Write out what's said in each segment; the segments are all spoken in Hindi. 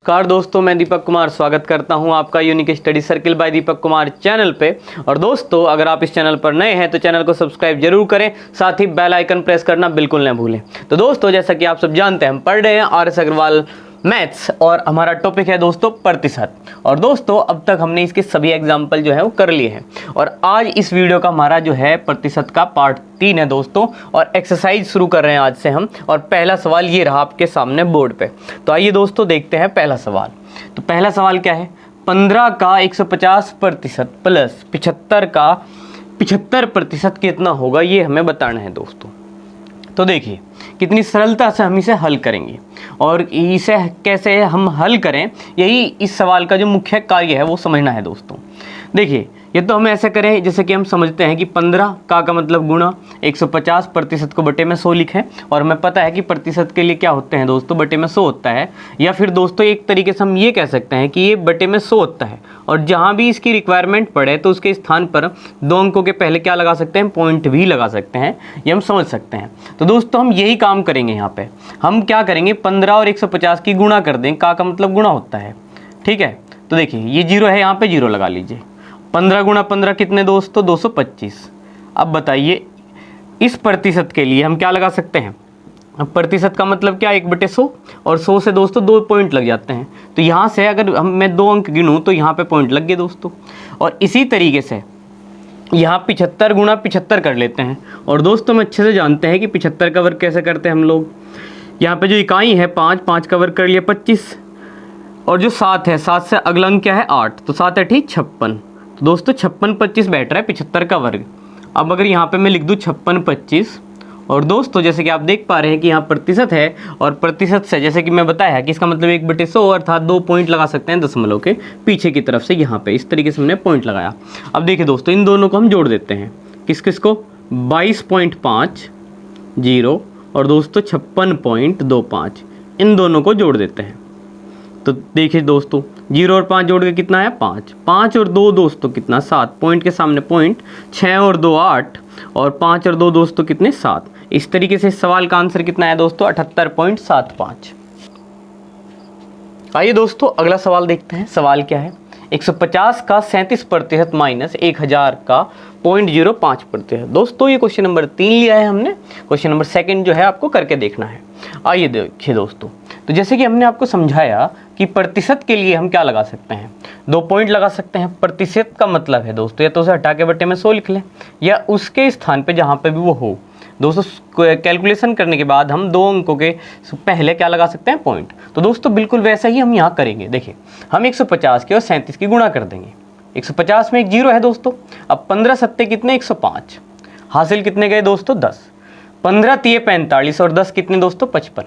नमस्कार दोस्तों, मैं दीपक कुमार स्वागत करता हूं आपका unique study circle bye Deepak Kumar channel पे। और दोस्तों, अगर आप इस चैनल पर नए हैं तो चैनल को सब्सक्राइब जरूर करें, साथ ही बेल आइकन प्रेस करना बिल्कुल न भूलें। तो दोस्तों, जैसा कि आप सब जानते हैं, हम पढ़ रहे हैं आर.एस. अग्रवाल मैथ्स और हमारा टॉपिक है दोस्तों प्रतिशत। और दोस्तों, अब तक हमने इसके सभी एग्जाम्पल जो है वो कर लिए हैं और आज इस वीडियो का हमारा जो है प्रतिशत का पार्ट 3 है दोस्तों। और एक्सरसाइज शुरू कर रहे हैं आज से हम। और पहला सवाल ये रहा आपके सामने बोर्ड पे। तो आइए दोस्तों देखते हैं पहला सवाल। तो पहला सवाल क्या है? 15 का 150% प्लस 75 का 75% कितना होगा, ये हमें बताना है दोस्तों। तो देखिए कितनी सरलता से हम इसे हल करेंगे और इसे कैसे हम हल करें, यही इस सवाल का जो मुख्य कार्य है वो समझना है दोस्तों। देखिए, ये तो हम ऐसे करें जैसे कि हम समझते हैं कि 15 का मतलब गुणा 150% को बटे में 100 लिखें। और हमें पता है कि प्रतिशत के लिए क्या होते हैं दोस्तों, बटे में 100 होता है। या फिर दोस्तों एक तरीके से हम ये कह सकते हैं कि ये बटे में 100 होता है और जहाँ भी इसकी रिक्वायरमेंट पड़े तो उसके स्थान पर 2 अंकों के पहले क्या लगा सकते हैं, पॉइंट भी लगा सकते हैं। ये हम समझ सकते हैं। तो दोस्तों हम यही काम करेंगे। यहाँ पे हम क्या करेंगे, 15 और 150 की गुणा कर दें। का मतलब गुणा होता है, ठीक है। तो देखिए ये 0 है, यहाँ पे 0 लगा लीजिए। 15 गुणा 15 कितने दोस्तों, 225। अब बताइए इस प्रतिशत के लिए हम क्या लगा सकते हैं। अब प्रतिशत का मतलब क्या, 1/100 और 100 से दोस्तों 2 पॉइंट लग जाते हैं। तो यहाँ से अगर मैं 2 अंक गिनूँ तो यहाँ पे पॉइंट लग गए दोस्तों। और इसी तरीके से यहाँ 75 गुणा 75 कर लेते हैं। और दोस्तों हम अच्छे से जानते हैं कि 75 का वर्ग कैसे करते हैं हम लोग। यहाँ पे जो इकाई है 5 का वर्ग कर लिया 25। और जो 7 है, 7 से अगला अंक क्या है 8, तो 7 8 56। तो दोस्तों 56 25 बैठ रहा है 75 का वर्ग। अब अगर यहाँ पे मैं लिख दूँ 56 25। और दोस्तों जैसे कि आप देख पा रहे हैं कि यहाँ प्रतिशत है और प्रतिशत से जैसे कि मैं बताया कि इसका मतलब 1/100 अर्थात 2 पॉइंट लगा सकते हैं दशमलव के पीछे की तरफ से। यहाँ पे इस तरीके से हमने पॉइंट लगाया। अब देखिए दोस्तों, इन दोनों को हम जोड़ देते हैं। किस किस को, 22.50 और दोस्तों 56.25, इन दोनों को जोड़ देते हैं। तो देखिए दोस्तों 0 और 5 जोड़ के कितना है 5। 5 और 2 दोस्तों कितना 7, पॉइंट के सामने पॉइंट। 6 और 2 8 और 5 और 2 दोस्तों कितने 7। इस तरीके से इस सवाल का आंसर कितना है दोस्तों, 78.75। आइए दोस्तों अगला सवाल देखते हैं। सवाल क्या है, 150 का 37% माइनस 1000 का 0.05%। दोस्तों ये क्वेश्चन नंबर 3 लिया है हमने। क्वेश्चन नंबर 2 जो है आपको करके देखना है। आइए देखिए दोस्तों, तो जैसे कि हमने आपको समझाया कि प्रतिशत के लिए हम क्या लगा सकते हैं, 2 पॉइंट लगा सकते हैं। प्रतिशत का मतलब है दोस्तों या तो उसे हटा के बटे में 100 लिख लें या उसके स्थान पे जहाँ पे भी वो हो। दोस्तों कैलकुलेशन करने के बाद हम 2 अंकों के पहले क्या लगा सकते हैं, पॉइंट। तो दोस्तों बिल्कुल वैसा ही हम यहाँ करेंगे। देखिए हम 150 की और 37 की गुणा कर देंगे। 150 में एक 0 है दोस्तों। अब 15 सत्ते कितने 105, हासिल कितने गए दोस्तों 10। 15 तिये 45 और 10 कितने दोस्तों 55।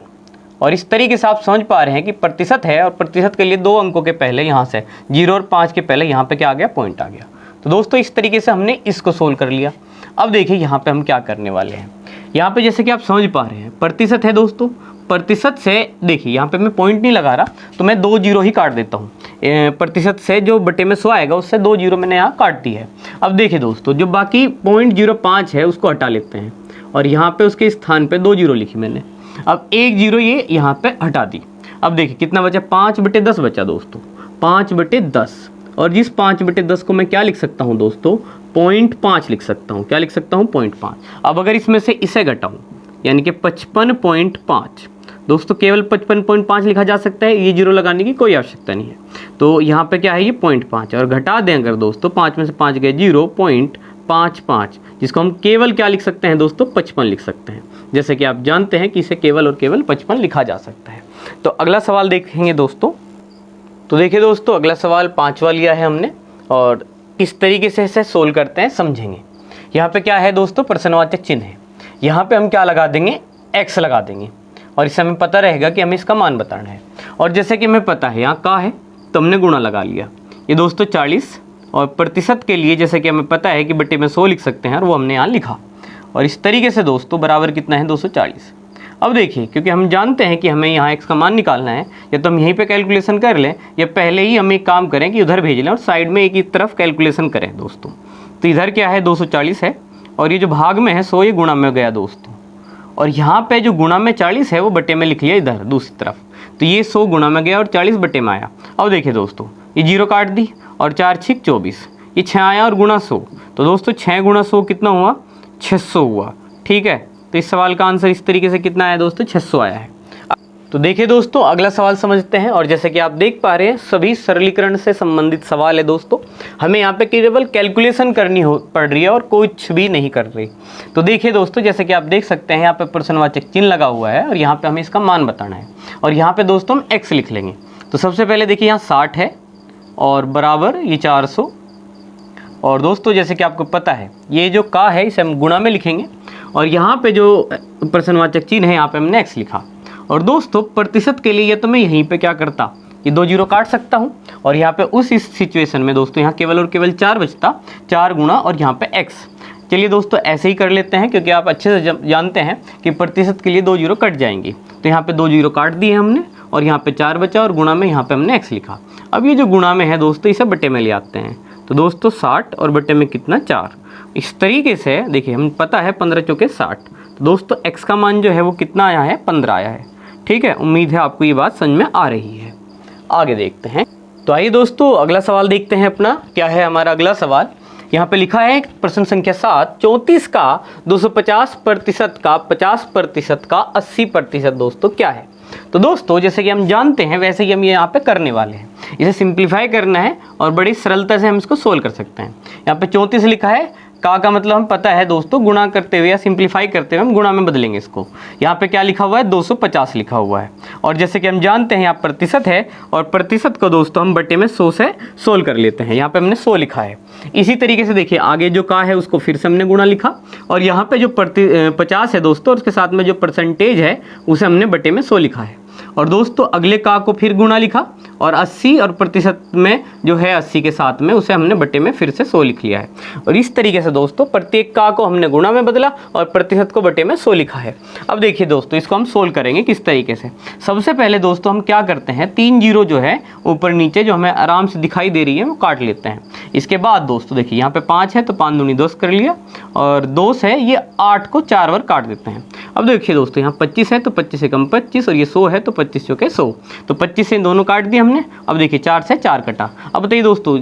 और इस तरीके से आप समझ पा रहे हैं कि प्रतिशत है और प्रतिशत के लिए 2 अंकों के पहले यहाँ से 0 और 5 के पहले यहाँ पे क्या आ गया, पॉइंट आ गया। तो दोस्तों इस तरीके से हमने इसको सोल्व कर लिया। अब देखिए यहाँ पे हम क्या करने वाले हैं। यहाँ पे जैसे कि आप समझ पा रहे हैं प्रतिशत है दोस्तों। प्रतिशत से देखिए यहाँ पे मैं पॉइंट नहीं लगा रहा तो मैं 2 0 ही काट देता हूँ। प्रतिशत से जो बटे में 100 आएगा उससे 2 0 मैंने यहाँ काट दी है। अब देखिए दोस्तों जो बाकी 0.05 है उसको हटा लेते हैं और यहाँ पे उसके स्थान पे 2 0 लिखी मैंने। अब 1 0 ये यहाँ पे हटा दी। अब देखिए कितना बचा, 5/10 बचा दोस्तों, 5/10। और जिस 5/10 को मैं क्या लिख सकता हूँ दोस्तों, 0.5 लिख सकता हूँ। क्या लिख सकता हूँ, 0.5। अब अगर इसमें से इसे घटाऊँ यानी कि 55.5 दोस्तों, केवल 55.5 लिखा जा सकता है। ये 0 लगाने की कोई आवश्यकता नहीं है। तो यहाँ पे क्या है, ये 0.5 और घटा दें अगर दोस्तों, 5 में से 5 गए 0.55, जिसको हम केवल क्या लिख सकते हैं दोस्तों, 55 लिख सकते हैं। जैसे कि आप जानते हैं कि इसे केवल और केवल 55 लिखा जा सकता है। तो अगला सवाल देखेंगे दोस्तों। तो देखिए दोस्तों अगला सवाल 5वां लिया है हमने और किस तरीके से इसे सोल्व करते हैं समझेंगे। यहाँ पे क्या है दोस्तों, प्रश्नवाचक चिन्ह है। यहाँ पे हम क्या लगा देंगे, x लगा देंगे और इससे हमें पता रहेगा कि हमें इसका मान बताना है। और जैसे कि हमें पता है यहाँ का है तो हमने गुणा लगा लिया। ये दोस्तों 40 और प्रतिशत के लिए जैसे कि हमें पता है कि बटे में 100 लिख सकते हैं और वो हमने यहाँ लिखा। और इस तरीके से दोस्तों बराबर कितना है 240। अब देखिए क्योंकि हम जानते हैं कि हमें यहाँ x का मान निकालना है, या तो हम यहीं पे कैलकुलेशन कर लें या पहले ही हम एक काम करें कि उधर भेज लें और साइड में एक ही तरफ कैलकुलेशन करें दोस्तों। तो इधर क्या है 240 है और ये जो भाग में है 100 ये गुणा में गया दोस्तों। और यहाँ पे जो गुणा में 40 है वो बटे में लिखिए इधर दूसरी तरफ। तो ये 100 गुणा में गया और 40 बटे में आया। अब देखिए दोस्तों, ये 0 काट दी और 4 6 24, ये 6 आया और गुणा 100, तो दोस्तों 6 गुणा 100 कितना हुआ, 600 हुआ। ठीक है, तो इस सवाल का आंसर इस तरीके से कितना आया दोस्तों, 600 आया है। तो देखिए दोस्तों, अगला सवाल समझते हैं। और जैसे कि आप देख पा रहे हैं, सभी सरलीकरण से संबंधित सवाल है दोस्तों। हमें यहाँ पे केवल कैलकुलेशन करनी पड़ रही है और कुछ भी नहीं कर रही। तो देखिए दोस्तों, जैसे कि आप देख सकते हैं, यहाँ पे प्रश्नवाचक चिन्ह लगा हुआ है और यहाँ पे हमें इसका मान बताना है और यहाँ पे दोस्तों हम x लिख लेंगे। तो सबसे पहले देखिए, यहाँ 60 है और बराबर ये 400, और दोस्तों जैसे कि आपको पता है, ये जो का है इसे हम गुणा में लिखेंगे और यहाँ पे जो प्रश्नवाचक चिन्ह है यहाँ पे हमने x लिखा। और दोस्तों प्रतिशत के लिए तो मैं यहीं पे क्या करता, ये 2 0 काट सकता हूँ और यहाँ पे उस इस सिचुएशन में दोस्तों यहाँ केवल और केवल 4 बचता, 4 गुणा और यहाँ पे x। चलिए दोस्तों ऐसे ही कर लेते हैं, क्योंकि आप अच्छे से जानते हैं कि प्रतिशत के लिए 2 0 कट जाएंगे। तो यहाँ पे 2 0 काट दिए हमने और यहाँ पे 4 बचा और गुणा में यहाँ पे हमने x लिखा। अब ये जो गुणा में है दोस्तों, इसे बटे में ले आते हैं। तो दोस्तों 60 और बटे में कितना, 4। इस तरीके से देखिए, हम पता है 15 चौके 60, तो दोस्तों x का मान जो है वो कितना आया है, 15 आया है। ठीक है, उम्मीद है आपको ये बात समझ में आ रही है। आगे देखते हैं। तो आइए दोस्तों अगला सवाल देखते हैं अपना। क्या है हमारा अगला सवाल, यहाँ पे लिखा है प्रश्न संख्या 7, 34 का 250% का 50% का 80% दोस्तों क्या है। तो दोस्तों जैसे कि हम जानते हैं, वैसे ही हम ये यहाँ पे करने वाले हैं। इसे सिंप्लीफाई करना है और बड़ी सरलता से हम इसको सोल्व कर सकते हैं। यहाँ पे 34 लिखा है, का मतलब हम पता है दोस्तों, गुणा करते हुए या सिंप्लीफाई करते हुए हम गुणा में बदलेंगे इसको। यहाँ पे क्या लिखा हुआ है, 250 लिखा हुआ है। और जैसे कि हम जानते हैं यहाँ प्रतिशत है और प्रतिशत को दोस्तों हम बटे में 100 से सोल्व कर लेते हैं। यहाँ पे हमने 100 लिखा है। इसी तरीके से देखिए, आगे जो का है उसको फिर से हमने गुणा लिखा और यहाँ पे जो 50 है दोस्तों, उसके साथ में जो परसेंटेज है उसे हमने बटे में 100 लिखा है। और दोस्तों अगले का को फिर गुणा लिखा और 80 और प्रतिशत में जो है 80 के साथ में उसे हमने बटे में फिर से 100 लिख लिया है। और इस तरीके से दोस्तों प्रत्येक का को हमने गुणा में बदला और प्रतिशत को बटे में 100 लिखा है। अब देखिए दोस्तों, इसको हम सोल्व करेंगे किस तरीके से। सबसे पहले दोस्तों हम क्या करते हैं, 3 0 जो है ऊपर नीचे जो हमें आराम से दिखाई दे रही है वो काट लेते हैं। इसके बाद दोस्तों देखिए, यहाँ पे 5 है तो 5 दूनी 10 कर लिया और 2 है, ये 8 को 4 बार काट देते हैं। अब देखिए दोस्तों, यहाँ 25 है तो 25 से कम 25 और ये 100 है तो 25 चौके 100, तो 25 से दोनों काट दिए हमने। अब देखिए 4 से 4 कटा। अब बताइए दोस्तों,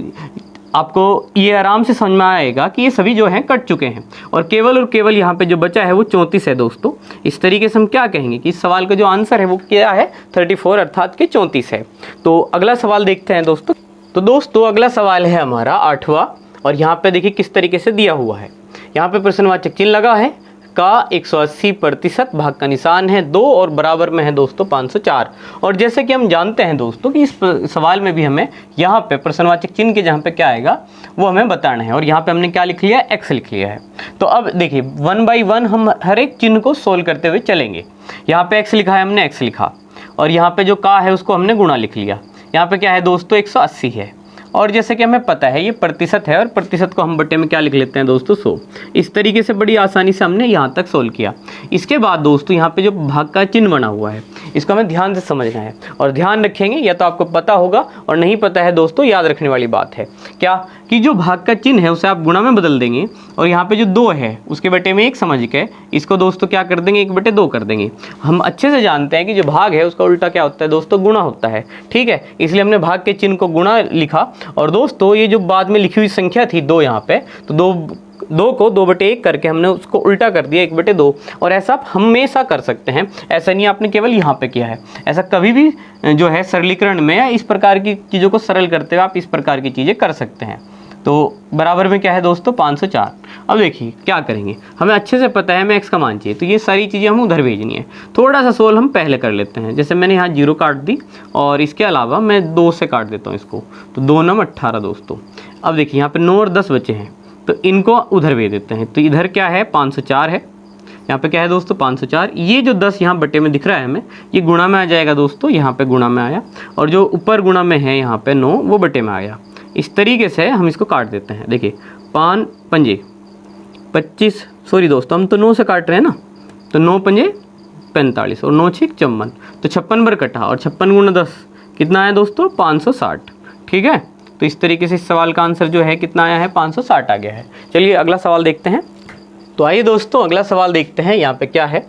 आपको ये आराम से समझ में आएगा कि ये सभी जो हैं कट चुके हैं और केवल यहाँ पे जो बचा है वो 34 है दोस्तों। इस तरीके से हम क्या कहेंगे कि इस सवाल का जो आंसर है वो क्या है, 34 अर्थात कि 34 है। तो अगला सवाल देखते हैं दोस्तों। तो दोस्तों अगला सवाल है हमारा 8वां और यहाँ पे देखिए किस तरीके से दिया हुआ है। यहाँ पे प्रश्नवाचक चिन्ह लगा है, का 180% भाग का निशान है 2 और बराबर में है दोस्तों 504। और जैसे कि हम जानते हैं दोस्तों कि इस सवाल में भी हमें यहाँ पे प्रश्नवाचक चिन्ह के जहाँ पे क्या आएगा वो हमें बताना है और यहाँ पे हमने क्या लिख लिया है, x लिख लिया है। तो अब देखिए 1 बाई 1 हम हर एक चिन्ह को सोल्व करते हुए चलेंगे। यहाँ पे x लिखा है, हमने x लिखा और यहाँ पे जो का है उसको हमने गुणा लिख लिया। यहाँ पे क्या है दोस्तों, 180 है और जैसे कि हमें पता है ये प्रतिशत है और प्रतिशत को हम बटे में क्या लिख लेते हैं दोस्तों, 100। इस तरीके से बड़ी आसानी से हमने यहाँ तक सोल्व किया। इसके बाद दोस्तों यहाँ पे जो भाग का चिन्ह बना हुआ है इसको हमें ध्यान से समझना है और ध्यान रखेंगे, या तो आपको पता होगा और नहीं पता है दोस्तों, याद रखने वाली बात है क्या कि जो भाग का चिन्ह है उसे आप गुणा में बदल देंगे और यहाँ पे जो 2 है उसके बटे में 1 समझ के इसको दोस्तों क्या कर देंगे, 1/2 कर देंगे। हम अच्छे से जानते हैं कि जो भाग है उसका उल्टा क्या होता है दोस्तों, गुणा होता है। ठीक है, इसलिए हमने भाग के चिन्ह को गुणा लिखा और दोस्तों ये जो बाद में लिखी हुई संख्या थी 2 यहाँ पे, तो 2 को 2/1 करके हमने उसको उल्टा कर दिया 1/2। और ऐसा आप हमेशा कर सकते हैं, ऐसा नहीं आपने केवल यहाँ पे किया है। ऐसा कभी भी जो है सरलीकरण में या इस प्रकार की चीज़ों को सरल करते हुए आप इस प्रकार की चीज़ें कर सकते हैं। तो बराबर में क्या है दोस्तों, 504। अब देखिए क्या करेंगे, हमें अच्छे से पता है हमें x का मान चाहिए, तो ये सारी चीज़ें हम उधर भेजनी है। थोड़ा सा सोल्व हम पहले कर लेते हैं। जैसे मैंने यहाँ 0 काट दी और इसके अलावा मैं 2 से काट देता हूँ इसको, तो 2 9 18 दोस्तों। अब देखिए यहाँ पे 9 और 10 बचे हैं तो इनको उधर भेज देते हैं। तो इधर क्या है, 504 है, यहाँ पे क्या है दोस्तों 504। ये जो 10 यहाँ बटे में दिख रहा है हमें, ये गुणा में आ जाएगा दोस्तों, यहाँ पे गुणा में आया और जो ऊपर गुणा में है यहाँ पे 9 वो बटे में आया। इस तरीके से हम इसको काट देते हैं। देखिए 5 पंजे 25, सॉरी दोस्तों हम तो 9 से काट रहे हैं ना, तो 9 पंजे 45 और 9 6 54, तो 56 बार कटा और 56 गुणा 10 कितना आया दोस्तों, 560। ठीक है, तो इस तरीके से इस सवाल का आंसर जो है कितना आया है, 560 आ गया है। चलिए अगला सवाल देखते हैं। तो आइए दोस्तों अगला सवाल देखते हैं। यहाँ पे क्या है,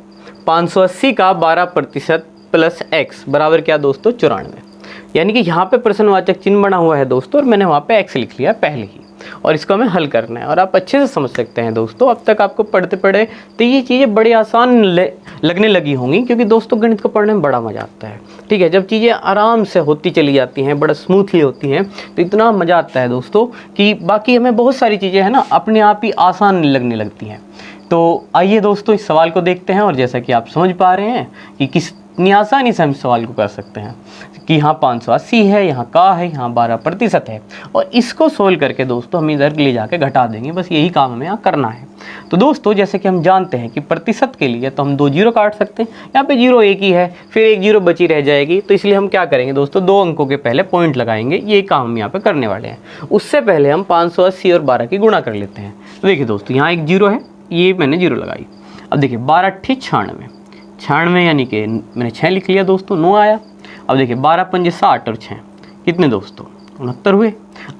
580 का 12% प्लस एक्स बराबर क्या दोस्तों 94। यानी कि यहाँ पे प्रश्नवाचक चिन्ह बना हुआ है दोस्तों, और मैंने वहाँ पे एक्स लिख लिया पहले ही, और इसको हमें हल करना है। और आप अच्छे से समझ सकते हैं दोस्तों, अब तक आपको पढ़ते पढ़े तो ये चीज़ें बड़ी आसान लगने लगी होंगी, क्योंकि दोस्तों गणित को पढ़ने में बड़ा मज़ा आता है। ठीक है, जब चीज़ें आराम से होती चली जाती हैं, बड़ा स्मूथली होती हैं, तो इतना मज़ा आता है दोस्तों कि बाकी हमें बहुत सारी चीज़ें हैं ना अपने आप ही आसान लगने लगती हैं। तो आइए दोस्तों इस सवाल को देखते हैं, और जैसा कि आप समझ पा रहे हैं कि कितनी आसानी से हम सवाल को कर सकते हैं कि यहाँ 580 है, यहाँ का है, यहाँ 12% है, और इसको सोल्व करके दोस्तों हम इधर ले जाके घटा देंगे। बस यही काम हमें यहाँ करना है। तो दोस्तों जैसे कि हम जानते हैं कि प्रतिशत के लिए तो हम 2 जीरो काट सकते हैं, यहाँ पे जीरो एक ही है, फिर एक जीरो बची रह जाएगी, तो इसलिए हम क्या करेंगे दोस्तों 2 अंकों के पहले पॉइंट लगाएंगे। ये काम हम यहाँ पे करने वाले हैं। उससे पहले हम 580 और 12 की गुणा कर लेते हैं। तो देखिए दोस्तों यहाँ एक जीरो है, ये मैंने जीरो लगाई। अब देखिए 12 × 96, 96 यानी कि मैंने 6 लिख लिया दोस्तों, 9 आया। अब देखिए 12 × 5 = 60 और 6 कितने दोस्तों 69 हुए।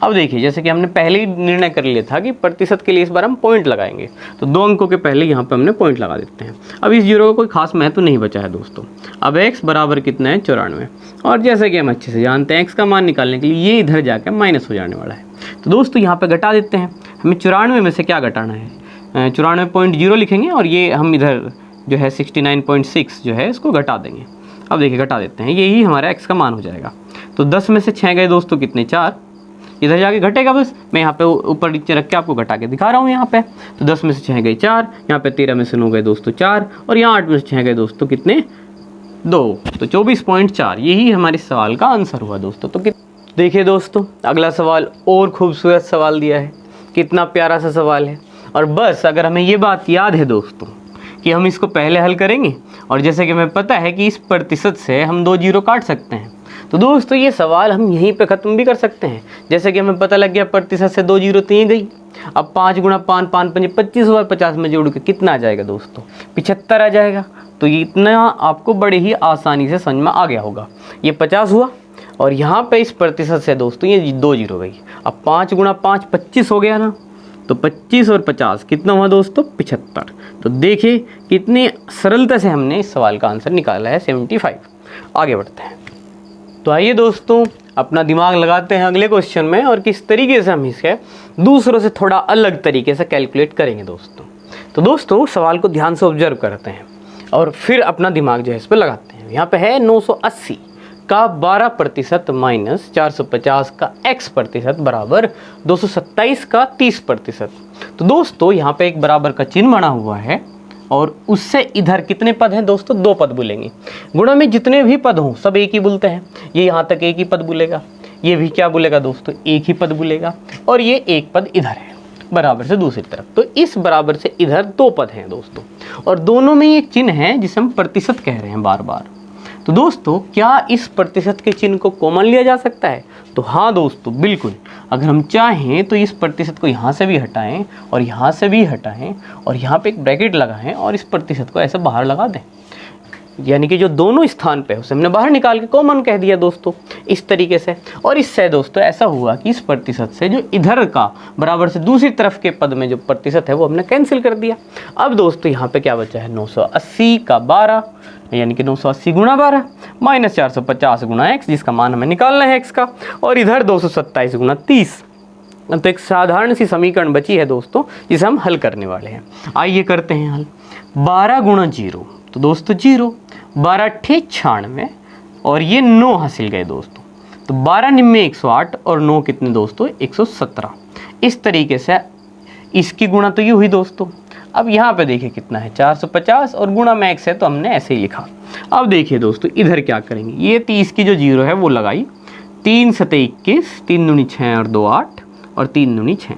अब देखिए जैसे कि हमने पहले ही निर्णय कर लिया था कि प्रतिशत के लिए इस बार हम पॉइंट लगाएंगे, तो 2 अंकों के पहले यहाँ पे हमने पॉइंट लगा देते हैं। अब इस जीरो का कोई खास महत्व नहीं बचा है दोस्तों। अब x बराबर कितना है 94, और जैसे कि हम अच्छे से जानते हैं x का मान निकालने के लिए ये इधर जाकर माइनस हो जाने वाला है। तो दोस्तों यहाँ पर घटा देते हैं। हमें 94 में से क्या घटाना है, 94.0 लिखेंगे, और ये हम इधर जो है 69.6 जो है इसको घटा देंगे। अब देखिए घटा देते हैं, यही हमारा x का मान हो जाएगा। तो 10 में से 6 गए दोस्तों कितने 4, इधर जाके घटेगा। बस मैं यहाँ पे ऊपर नीचे रख के आपको घटा के दिखा रहा हूँ यहाँ पे। तो 10 में से 6 गए 4, यहाँ पे 13 में से 9 गए दोस्तों 4, और यहाँ 8 में से 6 गए दोस्तों कितने 2, तो 24.4 यही हमारे सवाल का आंसर हुआ दोस्तों। तो देखिए दोस्तों अगला सवाल और खूबसूरत सवाल दिया है, कितना प्यारा सा सवाल है। और बस अगर हमें ये बात याद है दोस्तों कि हम इसको पहले हल करेंगे, और जैसे कि हमें पता है कि इस प्रतिशत से हम 2 जीरो काट सकते हैं, तो दोस्तों ये सवाल हम यहीं पे ख़त्म भी कर सकते हैं। जैसे कि हमें पता लग गया प्रतिशत से 2 जीरो तो ये गई। अब 5 × 5 5 5 25 और 50 में जोड़ के कितना आ जाएगा दोस्तों 75 आ जाएगा। तो ये इतना आपको बड़े ही आसानी से समझ में आ गया होगा। ये 50 हुआ, और यहाँ पे इस प्रतिशत से दोस्तों ये 2 जीरो गई। अब 5 × 5 25 हो गया ना, तो 25 और 50 कितना हुआ दोस्तों 75। तो देखिए कितनी सरलता से हमने इस सवाल का आंसर निकाला है 75। आगे बढ़ते हैं। तो आइए दोस्तों अपना दिमाग लगाते हैं अगले क्वेश्चन में, और किस तरीके से हम इसे दूसरों से थोड़ा अलग तरीके से कैलकुलेट करेंगे दोस्तों। तो दोस्तों सवाल को ध्यान से ऑब्जर्व करते हैं और फिर अपना दिमाग जो है इस पर लगाते हैं। यहाँ पे है 980 का 12% माइनस 450 का x% बराबर 227 का 30%। तो दोस्तों यहाँ पे एक बराबर का चिन्ह बना हुआ है, और उससे इधर कितने पद हैं दोस्तों 2 पद बोलेंगे। गुणा में जितने भी पद हों सब एक ही बोलते हैं। ये यहाँ तक एक ही पद बोलेगा, ये भी क्या बोलेगा दोस्तों एक ही पद बोलेगा, और ये एक पद इधर है बराबर से दूसरी तरफ। तो इस बराबर से इधर 2 पद हैं दोस्तों, और दोनों में ये चिन्ह है जिसे हम प्रतिशत कह रहे हैं बार बार। तो दोस्तों क्या इस प्रतिशत के चिन्ह को कॉमन लिया जा सकता है? तो हाँ दोस्तों बिल्कुल। अगर हम चाहें तो इस प्रतिशत को यहाँ से भी हटाएं और यहाँ से भी हटाएं, और यहाँ पे एक ब्रैकेट लगाएं और इस प्रतिशत को ऐसे बाहर लगा दें। यानी कि जो दोनों स्थान पे है उसे हमने बाहर निकाल के कॉमन कह दिया दोस्तों इस तरीके से। और इससे दोस्तों ऐसा हुआ कि इस प्रतिशत से जो इधर का बराबर से दूसरी तरफ के पद में जो प्रतिशत है वो हमने कैंसिल कर दिया। अब दोस्तों यहाँ पे क्या बचा है 980 का 12, यानी कि 980 × 12 माइनस 450 × x, जिसका मान हमें निकालना है x का, और इधर 227 × 30। तो एक साधारण सी समीकरण बची है दोस्तों जिसे हम हल करने वाले हैं। आइए करते हैं हल। 12 × 0 तो दोस्तों 0, 12 × 96 और ये 9 हासिल गए दोस्तों। तो 12 निम्न 108 और 9 कितने दोस्तों 117। इस तरीके से इसकी गुणा तो ये हुई दोस्तों। अब यहाँ पे देखिए कितना है 450 और गुणा में x है तो हमने ऐसे ही लिखा। अब देखिए दोस्तों इधर क्या करेंगे, ये 30 की जो 0 है वो लगाई, 3 × 7 = 21, 3 दूनी 6 और 2 8 और 3 दूनी 6।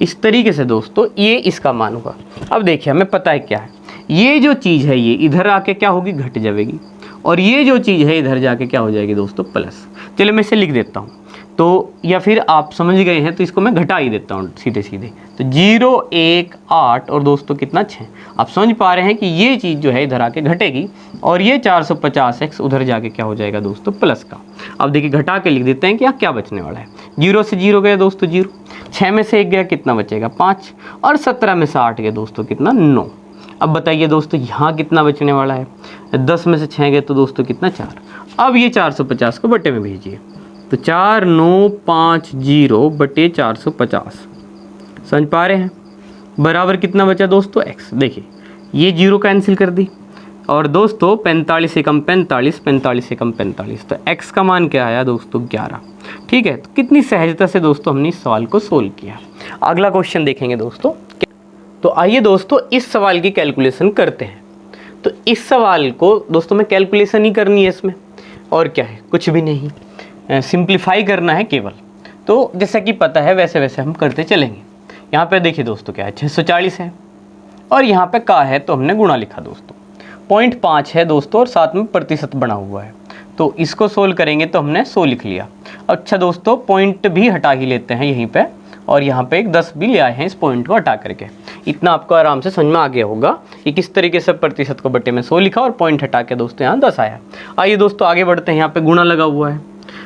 इस तरीके से दोस्तों ये इसका मान होगा। अब देखिए हमें पता है क्या है, ये जो चीज़ है ये इधर आके क्या होगी घट जाएगी, और ये जो चीज़ है इधर जाके क्या हो जाएगी दोस्तों प्लस। चलिए मैं इसे लिख देता हूँ, तो या फिर आप समझ गए हैं तो इसको मैं घटा ही देता हूँ सीधे सीधे। तो 0 1 8 और दोस्तों कितना 6। आप समझ पा रहे हैं कि ये चीज़ जो है इधर आके घटेगी, और ये 450x उधर जाके क्या हो जाएगा दोस्तों प्लस का। अब देखिए घटा के लिख देते हैं कि यहाँ क्या बचने वाला है। 0 से 0 गया दोस्तों 0, 6 में से 1 गया कितना बचेगा 5, और 17 में से 8 गया दोस्तों कितना 9। अब बताइए दोस्तों यहाँ कितना बचने वाला है, 10 में से 6 गए तो दोस्तों कितना 4। अब ये 450 को बटे में भेजिए, तो 4950 बटे 450, समझ पा रहे हैं। बराबर कितना बचा दोस्तों x। देखिए ये 0 कैंसिल कर दी, और दोस्तों 45 से कम 45, 45 से कम 45, तो x का मान क्या आया दोस्तों 11। ठीक है, तो कितनी सहजता से दोस्तों हमने इस सवाल को सोल्व किया। अगला क्वेश्चन देखेंगे दोस्तों। तो आइए दोस्तों इस सवाल की कैलकुलेशन करते हैं। तो इस सवाल को दोस्तों में कैलकुलेशन ही करनी है इसमें, और क्या है, कुछ भी नहीं, सिंप्लीफाई करना है केवल। तो जैसा कि पता है वैसे वैसे हम करते चलेंगे। यहाँ पे देखिए दोस्तों क्या है, 640 है, और यहाँ पे का है तो हमने गुणा लिखा दोस्तों, 0.5 है दोस्तों, और साथ में प्रतिशत बना हुआ है, तो इसको सोल्व करेंगे तो हमने 100 लिख लिया। अच्छा दोस्तों पॉइंट भी हटा ही लेते हैं यहीं पे, और यहाँ पे एक 10 भी ले आए हैं इस पॉइंट को हटा करके। इतना आपको आराम से समझ में आ गया होगा कि किस तरीके से प्रतिशत को बटे में 100 लिखा और पॉइंट हटा के दोस्तों यहाँ 10 आया। आइए दोस्तों आगे बढ़ते हैं, यहाँ पे गुणा लगा हुआ है।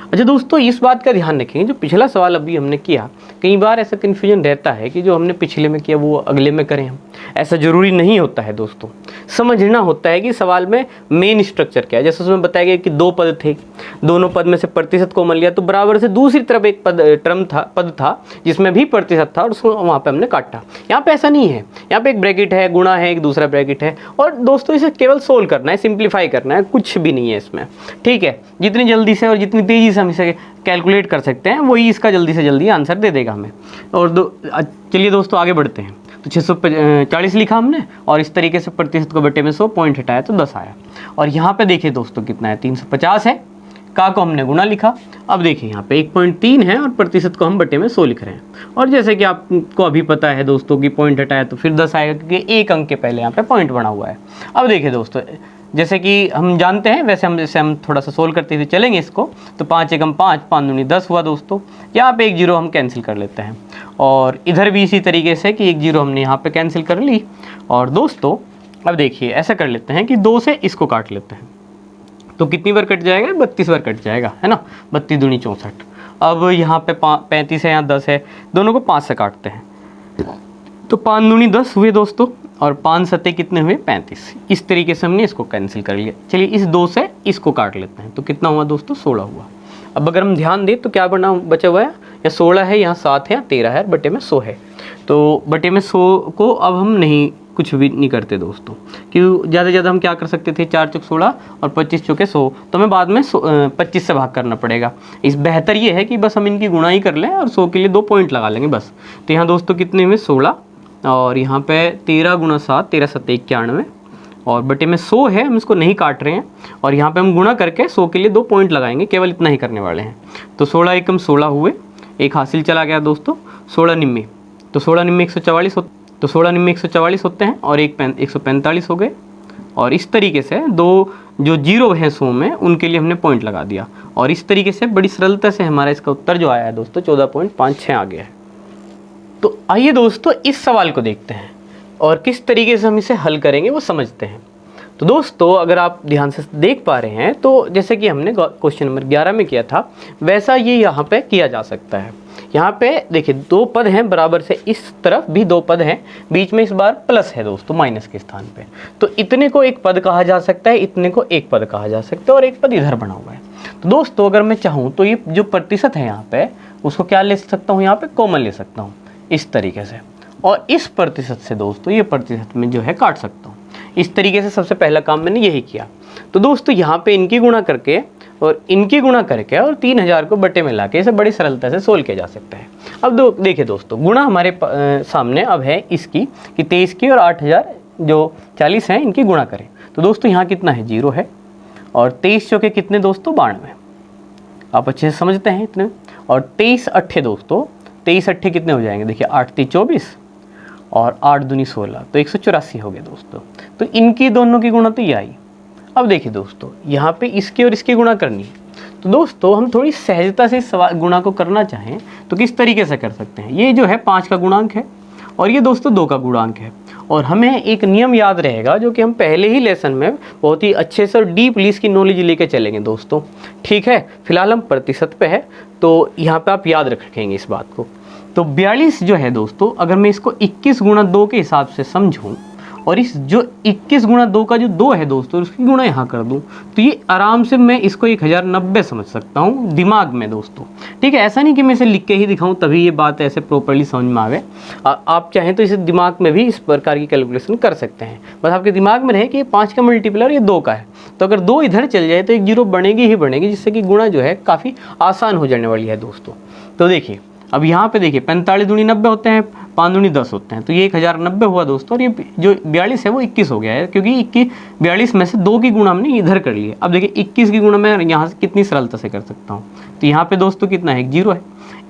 अच्छा दोस्तों इस बात का ध्यान रखेंगे, जो पिछला सवाल अभी हमने किया, कई बार ऐसा कन्फ्यूजन रहता है कि जो हमने पिछले में किया वो अगले में करें हम, ऐसा ज़रूरी नहीं होता है दोस्तों। समझना होता है कि सवाल में मेन स्ट्रक्चर क्या है। जैसे उसमें बताया गया कि 2 पद थे, दोनों पद में से प्रतिशत कॉमन लिया, तो बराबर से दूसरी तरफ एक पद था जिसमें भी प्रतिशत था, और उसको वहाँ पे हमने काटा। यहाँ पे ऐसा नहीं है, यहाँ पे एक ब्रैकेट है, गुणा है, एक दूसरा ब्रैकेट है, और दोस्तों इसे केवल सोल्व करना है, सिंप्लीफाई करना है, कुछ भी नहीं है इसमें। ठीक है, जितनी जल्दी से और जितनी तेज़ी से हम इसे कैलकुलेट कर सकते हैं वही इसका जल्दी से जल्दी आंसर दे देगा हमें। और चलिए दोस्तों आगे बढ़ते हैं। तो 640 लिखा हमने, और इस तरीके से प्रतिशत को बटे में 100 पॉइंट हटाया तो 10 आया। और यहाँ पे देखिए दोस्तों कितना है, 350 है, का को हमने गुणा लिखा। अब देखिए यहाँ पे 1.3 है, और प्रतिशत को हम बटे में 100 लिख रहे हैं। और जैसे कि आपको अभी पता है दोस्तों कि पॉइंट हटाया तो फिर 10 आएगा, क्योंकि एक अंक के पहले यहाँ पे पॉइंट बना हुआ है। अब देखिए दोस्तों जैसे कि हम जानते हैं वैसे हम थोड़ा सा सोल्व करते हुए चलेंगे इसको। तो 5 एकम 5, 5 दूनी 10 हुआ दोस्तों। यहाँ पे एक 0 हम कैंसिल कर लेते हैं, और इधर भी इसी तरीके से कि एक 0 हमने यहाँ पे कैंसिल कर ली। और दोस्तों अब देखिए ऐसा कर लेते हैं कि 2 से इसको काट लेते हैं, तो कितनी बार कट जाएगा, 32 बार कट जाएगा, है ना, 32 दूनी 64। अब यहाँ पे 35 है, यहाँ 10 है, दोनों को 5 से काटते हैं, तो 5 दूनी 10 हुए दोस्तों, और 5 सत्ते कितने हुए 35। इस तरीके से हमने इसको कैंसिल कर लिया। चलिए इस 2 से इसको काट लेते हैं, तो कितना हुआ दोस्तों 16 हुआ। अब अगर हम ध्यान दें तो क्या बचा हुआ है, या 16 है, यहाँ 7 है, या 13 है, बटे में 100 है। तो बटे में 100 को अब हम नहीं कुछ भी नहीं करते दोस्तों, क्यों, ज़्यादा से ज़्यादा हम क्या कर सकते थे, 4 चौक 16 और 25 चौके 100, तो हमें बाद में 25 से भाग करना पड़ेगा। इस बेहतर ये है कि बस हम इनकी गुणा ही कर लें और 100 के लिए 2 पॉइंट लगा लेंगे बस। तो यहाँ दोस्तों कितने हुए 16, और यहाँ पे 13 गुणा 7, 13 सत्ते 91, और बटे में 100 है, हम इसको नहीं काट रहे हैं, और यहाँ पे हम गुणा करके 100 के लिए 2 पॉइंट लगाएंगे, केवल इतना ही करने वाले हैं। तो 16 एकम 16 हुए, एक हासिल चला गया दोस्तों, 16 निम्मे, तो 16 निम्मे 144 तो 16 निम्मे 144 होते हैं, और एक 145 हो गए। और इस तरीके से 2 जो 0 है 100 में उनके लिए हमने पॉइंट लगा दिया, और इस तरीके से बड़ी सरलता से हमारा इसका उत्तर जो आया है दोस्तों 14.56 आ गया है। तो आइए दोस्तों इस सवाल को देखते हैं, और किस तरीके से हम इसे हल करेंगे वो समझते हैं। तो दोस्तों अगर आप ध्यान से देख पा रहे हैं तो जैसे कि हमने क्वेश्चन नंबर 11 में किया था, वैसा ये यहाँ पे किया जा सकता है। यहाँ पे देखिए 2 पद हैं बराबर से, इस तरफ भी 2 पद हैं, बीच में इस बार प्लस है दोस्तों माइनस के स्थान पे, तो इतने को एक पद कहा जा सकता है, इतने को एक पद कहा जा सकता है, और एक पद इधर बना हुआ है। तो दोस्तों अगर मैं चाहूँ तो ये जो प्रतिशत है यहाँ पे, उसको क्या ले सकता हूँ, यहाँ पे कॉमन ले सकता हूँ इस तरीके से, और इस प्रतिशत से दोस्तों ये प्रतिशत में जो है काट सकता हूँ। इस तरीके से सबसे पहला काम मैंने यही किया। तो दोस्तों यहाँ पे इनकी गुणा करके और इनकी गुणा करके और 3000 को बटे में लाके इसे बड़ी सरलता से सोल्व किया जा सकता है। अब देखिए दोस्तों गुणा हमारे सामने अब है इसकी कि 23 की और 8000 जो 40 हैं इनकी गुणा करें। तो दोस्तों यहाँ कितना है 0 है, और 23 चौके कितने दोस्तों 92, आप अच्छे से समझते हैं इतने। और 23 अट्ठे दोस्तों 23 अट्ठे कितने हो जाएंगे, देखिए 8 3 24 और 8 दूनी 16, तो 184 हो गए दोस्तों। तो इनकी दोनों की गुणा तो ये आई। अब देखिए दोस्तों यहाँ पे इसकी और इसकी गुणा करनी है, तो दोस्तों हम थोड़ी सहजता से इस गुणा को करना चाहें तो किस तरीके से कर सकते हैं। ये जो है 5 का गुणांक है और ये दोस्तों 2 का गुणांक है, और हमें एक नियम याद रहेगा जो कि हम पहले ही लेसन में बहुत ही अच्छे से और डीपली इसकी नॉलेज लेके चलेंगे दोस्तों, ठीक है। फिलहाल हम प्रतिशत पे है तो यहाँ पे आप याद रखेंगे इस बात को। तो 42 जो है दोस्तों, अगर मैं इसको 21 गुणा 2 के हिसाब से समझूं और इस जो 21 गुणा 2 का जो 2 है दोस्तों, उसकी गुणा यहाँ कर दूँ तो ये आराम से मैं इसको 1090 समझ सकता हूँ दिमाग में दोस्तों। ठीक है, ऐसा नहीं कि मैं इसे लिख के ही दिखाऊँ तभी ये बात ऐसे प्रॉपरली समझ में आवे। आप चाहें तो इसे दिमाग में भी इस प्रकार की कैलकुलेशन कर सकते हैं, बस आपके दिमाग में रहे कि ये 5 का मल्टीप्लाई ये 2 का है, तो अगर 2 इधर चल जाए तो एक जीरो बनेगी ही बनेगी, जिससे कि गुणा जो है काफ़ी आसान हो जाने वाली है दोस्तों। तो देखिए अब यहाँ पे देखिए 45 दूनी 90 होते हैं, 5 दूनी 10 होते हैं, तो ये 1090 हुआ दोस्तों। और ये जो 42 है वो 21 हो गया है, क्योंकि 42 में से 2 की गुणा हमने इधर कर लिया। अब देखिए 21 की गुणा मैं यहाँ से कितनी सरलता से कर सकता हूँ, तो यहाँ पे दोस्तों कितना है, एक जीरो है।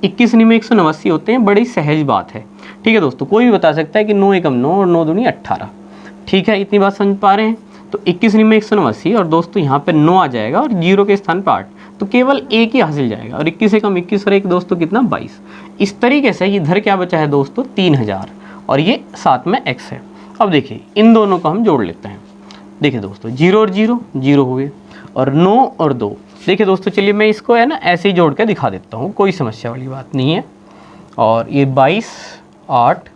21 में 189 होते हैं, बड़ी सहज बात है। ठीक है दोस्तों, कोई भी बता सकता है कि 9 एकम 9 और 9 दूनी 18। ठीक है, इतनी बात समझ पा रहे हैं। तो 21 में 189 और दोस्तों यहाँ पे 9 आ जाएगा और जीरो के स्थान पर 8, तो केवल एक ही हासिल जाएगा। और 21 एकम 21 और एक दोस्तों कितना 22। इस तरीके से इधर क्या बचा है दोस्तों 3000 और ये साथ में x है। अब देखिए इन दोनों को हम जोड़ लेते हैं। देखिए दोस्तों 0 और 0 0 हुए और 9 और 2। देखिए दोस्तों चलिए मैं इसको है ना ऐसे ही जोड़ के दिखा देता हूँ, कोई समस्या वाली बात नहीं है। और ये 22 8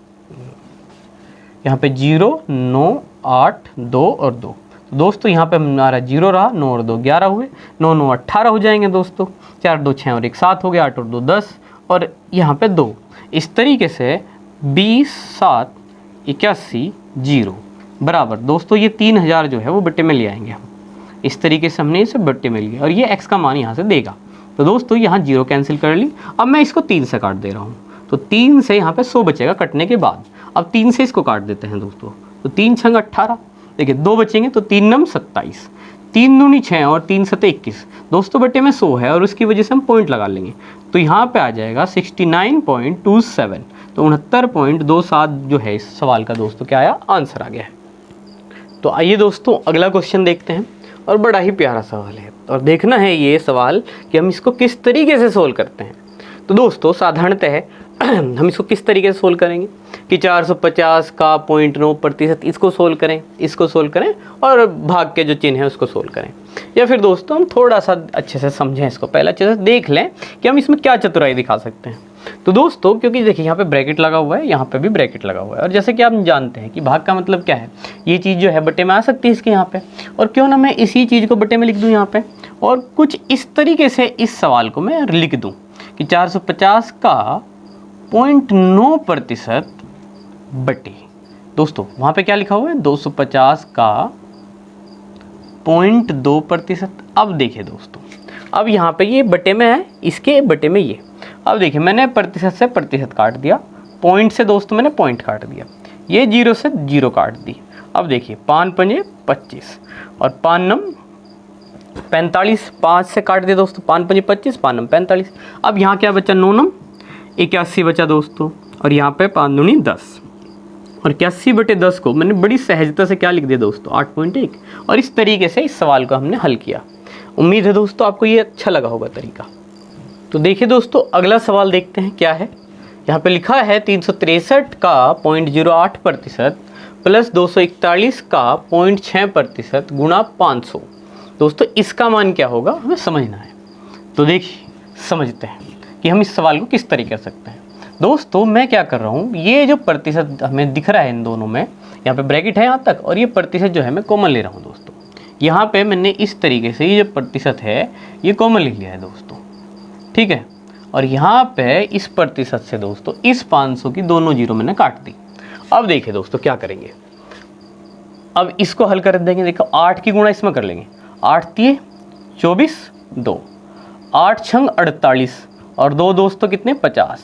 यहाँ पे 0 9 8 2 और 2। दोस्तों यहाँ पे हमारा 0 रहा, 9 और 2 11 हुए, 9 9 18 हो जाएंगे दोस्तों, 4 2 6 और 1 7 हो गया, 8 और 2 10 और यहाँ पे 2। इस तरीके से 20 7 81 0 बराबर दोस्तों ये 3000 जो है वो बट्टे में ले आएंगे हम। इस तरीके से हमने इसे बट्टे में लिया और ये x का मान यहाँ से देगा। तो दोस्तों यहाँ 0 कैंसिल कर ली। अब मैं इसको 3 से काट दे रहा हूँ, तो 3 से यहाँ पे 100 बचेगा कटने के बाद। अब 3 से इसको काट देते हैं दोस्तों, तो 3 छंग 18, देखिए 2 बचेंगे तो 3 नम 27, 3 दूनी 6 और 3 सते 21 दोस्तों बटे में 100 है और उसकी वजह से हम पॉइंट लगा लेंगे, तो यहाँ पे आ जाएगा 69.27। तो 69.27 जो है इस सवाल का दोस्तों क्या आया, आंसर आ गया है। तो आइए दोस्तों अगला क्वेश्चन देखते हैं और बड़ा ही प्यारा सवाल है और देखना है ये सवाल कि हम इसको किस तरीके से सोल्व करते हैं। तो दोस्तों साधारणतः हम इसको किस तरीके से सोल्व करेंगे कि 450 का 0.9% इसको सोल्व करें, इसको सोल्व करें और भाग के जो चिन्ह है उसको सोल्व करें, या फिर दोस्तों हम थोड़ा सा अच्छे से समझें इसको, पहले अच्छे से देख लें कि हम इसमें क्या चतुराई दिखा सकते हैं। तो दोस्तों क्योंकि देखिए यहाँ पे ब्रैकेट लगा हुआ है, यहाँ पे भी ब्रैकेट लगा हुआ है और जैसे कि आप जानते हैं कि भाग का मतलब क्या है, ये चीज़ जो है बट्टे में आ सकती है इसके यहाँ पे, और क्यों ना मैं इसी चीज़ को बट्टे में लिख दूँ यहाँ पे और कुछ इस तरीके से इस सवाल को मैं लिख दूँ कि 450 का 0.9% बटे दोस्तों वहाँ पे क्या लिखा हुआ है 250 का 0.2%। अब देखिए दोस्तों अब यहाँ पे ये बटे में है, इसके बटे में ये। अब देखिए मैंने प्रतिशत से प्रतिशत काट दिया, पॉइंट से दोस्तों मैंने पॉइंट काट दिया, ये 0 से 0 काट दी। अब देखिए 5 पंजे 25 और 5 नम 45, 5 से काट दिया दोस्तों, 5 पंजे 25 5 नम 45। अब यहाँ क्या बचा 9 नम 81 बचा दोस्तों और यहाँ पे 5 दूनी 10 और 81 बटे 10 को मैंने बड़ी सहजता से क्या लिख दिया दोस्तों 8.1। और इस तरीके से इस सवाल को हमने हल किया। उम्मीद है दोस्तों आपको ये अच्छा लगा होगा तरीका। तो देखिए दोस्तों अगला सवाल देखते हैं क्या है। यहाँ पे लिखा है 363 का 0.08% प्लस 241 का 0.6% गुणा 500। दोस्तों इसका मान क्या होगा हमें समझना है। तो देखिए समझते हैं कि हम इस सवाल को किस तरीके कर सकते हैं। दोस्तों मैं क्या कर रहा हूँ, ये जो प्रतिशत हमें दिख रहा है इन दोनों में, यहाँ पे ब्रैकेट है यहाँ तक और ये प्रतिशत जो है मैं कॉमन ले रहा हूँ दोस्तों। यहाँ पे मैंने इस तरीके से ये जो प्रतिशत है ये कॉमन ले लिया है दोस्तों, ठीक है। और यहाँ पे इस प्रतिशत से दोस्तों इस 500 की दोनों जीरो मैंने काट दी। अब देखिए दोस्तों क्या करेंगे, अब इसको हल कर देंगे। देखो 8 की गुणा इसमें कर लेंगे, 8 तिये 24 2, 8 छंग 48 और 2 दोस्तों कितने 50,